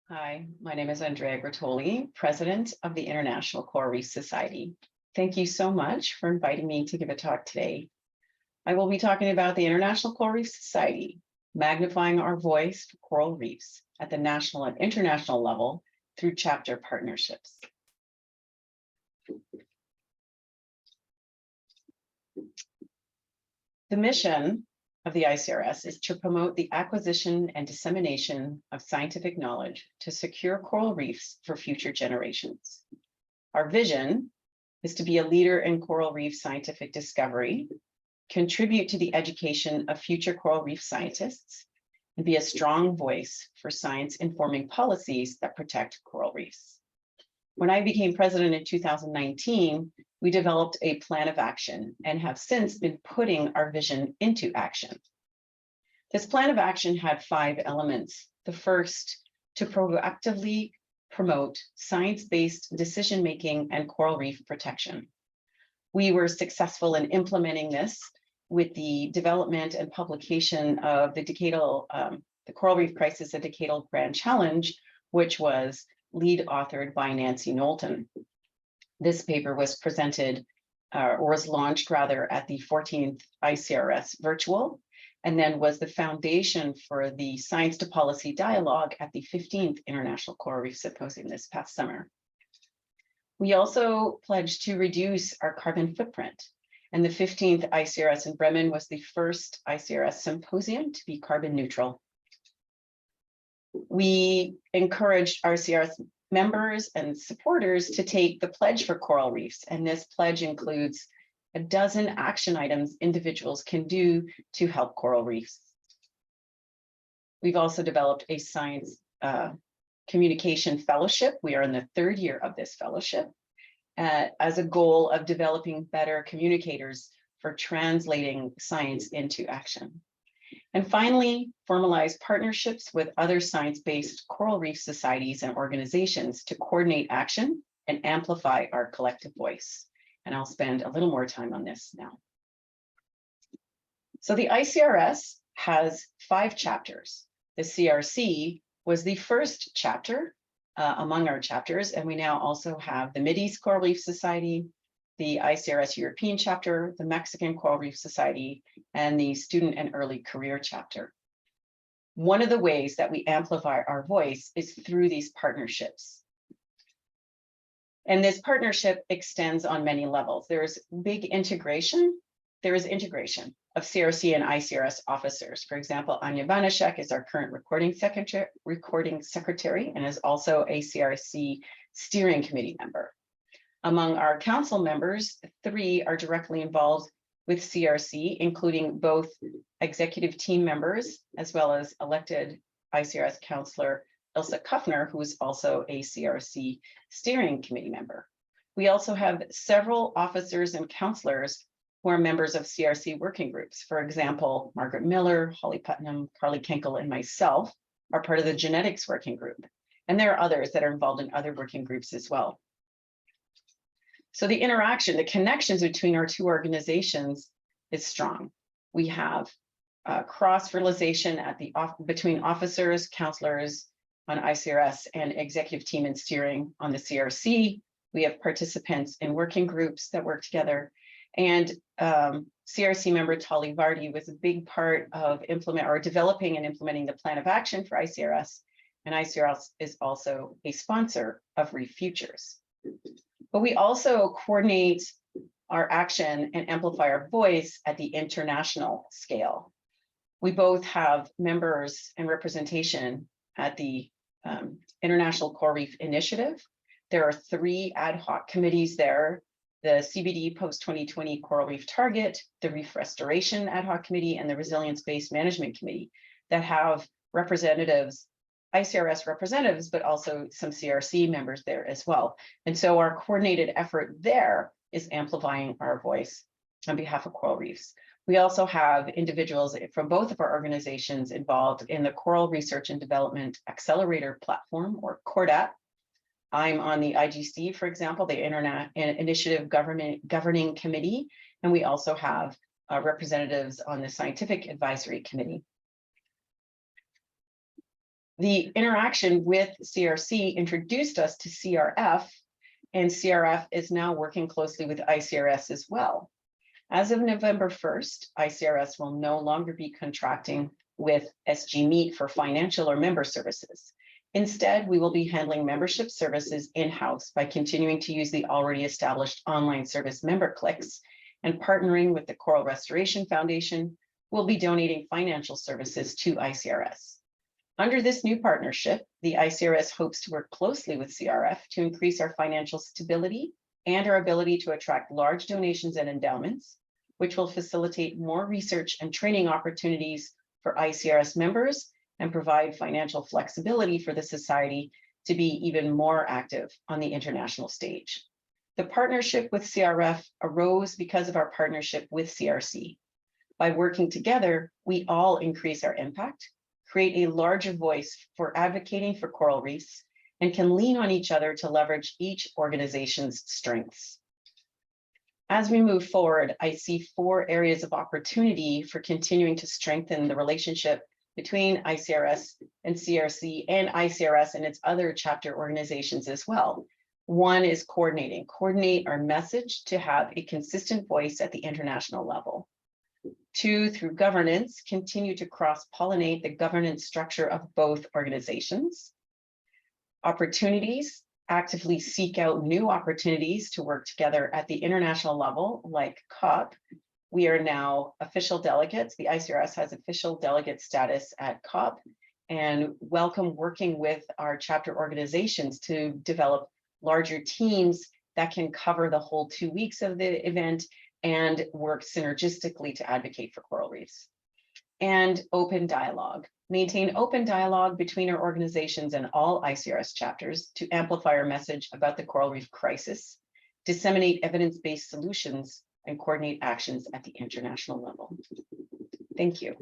Hi, my name is Andrea Grottoli, President of the International Coral Reef Society. Thank you so much for inviting me to give a talk today. I will be talking about the International Coral Reef Society, magnifying our voice for coral reefs at the national and international level through chapter partnerships. The mission of the ICRS is to promote the acquisition and dissemination of scientific knowledge to secure coral reefs for future generations. Our vision is to be a leader in coral reef scientific discovery, contribute to the education of future coral reef scientists, and be a strong voice for science informing policies that protect coral reefs. When I became president in 2019, we developed a plan of action and have since been putting our vision into action. This plan of action had 5 elements. The first, to proactively promote science-based decision-making and coral reef protection. We were successful in implementing this with the development and publication of the Coral Reef Crisis, a Decadal Grand Challenge, which was lead authored by Nancy Knowlton. This paper was presented, or was launched rather, at the 14th ICRS virtual, and then was the foundation for the Science to Policy Dialogue at the 15th International Coral Reef Symposium this past summer. We also pledged to reduce our carbon footprint, and the 15th ICRS in Bremen was the first ICRS symposium to be carbon neutral. We encouraged ICRS members and supporters to take the pledge for coral reefs, and this pledge includes a dozen action items individuals can do to help coral reefs. We've also developed a science communication fellowship. We are in the 3rd year of this fellowship as a goal of developing better communicators for translating science into action. And finally, formalize partnerships with other science-based coral reef societies and organizations to coordinate action and amplify our collective voice. And I'll spend a little more time on this now. So the ICRS has 5 chapters. The CRC was the first chapter among our chapters, and we now also have the Mideast Coral Reef Society, the ICRS European chapter, the Mexican Coral Reef Society, and the Student and Early Career chapter. One of the ways that we amplify our voice is through these partnerships. And this partnership extends on many levels. There's big integration. There is integration of CRC and ICRS officers. For example, Anya Banashek is our current recording secretary and is also a CRC steering committee member. Among our council members, 3 are directly involved with CRC, including both executive team members, as well as elected ICRS councillor Ilse Kuffner, who is also a CRC steering committee member. We also have several officers and councillors who are members of CRC working groups. For example, Margaret Miller, Holly Putnam, Carly Kenkel, and myself are part of the genetics working group. And there are others that are involved in other working groups as well. So the interaction, the connections between our 2 organizations is strong. We have cross-fertilization between officers, counselors on ICRS and executive team and steering on the CRC. We have participants in working groups that work together. And CRC member Tali Vardy was a big part of developing and implementing the plan of action for ICRS. And ICRS is also a sponsor of Reef Futures. But we also coordinate our action and amplify our voice at the international scale. We both have members and representation at the International Coral Reef Initiative. There are 3 ad hoc committees there: the CBD Post-2020 Coral Reef Target, the Reef Restoration Ad Hoc Committee, and the Resilience-Based Management Committee that have representatives, ICRS representatives, but also some CRC members there as well. And so our coordinated effort there is amplifying our voice on behalf of coral reefs. We also have individuals from both of our organizations involved in the Coral Research and Development Accelerator Platform, or CORDAP. I'm on the IGC, for example, the Initiative Governing Committee, and we also have representatives on the Scientific Advisory Committee. The interaction with CRC introduced us to CRF, and CRF is now working closely with ICRS as well. As of November 1st, ICRS will no longer be contracting with SG Meet for financial or member services. Instead, we will be handling membership services in-house by continuing to use the already established online service member clicks, and partnering with the Coral Restoration Foundation, we'll be donating financial services to ICRS. Under this new partnership, the ICRS hopes to work closely with CRF to increase our financial stability and our ability to attract large donations and endowments, which will facilitate more research and training opportunities for ICRS members and provide financial flexibility for the Society to be even more active on the international stage. The partnership with CRF arose because of our partnership with CRC. By working together, we all increase our impact, create a larger voice for advocating for coral reefs, and can lean on each other to leverage each organization's strengths. As we move forward, I see 4 areas of opportunity for continuing to strengthen the relationship between ICRS and CRC, and ICRS and its other chapter organizations as well. One is coordinate our message to have a consistent voice at the international level. 2, through governance, continue to cross-pollinate the governance structure of both organizations. Opportunities, actively seek out new opportunities to work together at the international level, like COP. We are now official delegates. The ICRS has official delegate status at COP, and welcome working with our chapter organizations to develop larger teams that can cover the whole 2 weeks of the event and work synergistically to advocate for coral reefs. And open dialogue. Maintain open dialogue between our organizations and all ICRS chapters to amplify our message about the coral reef crisis, disseminate evidence-based solutions, and coordinate actions at the international level. Thank you.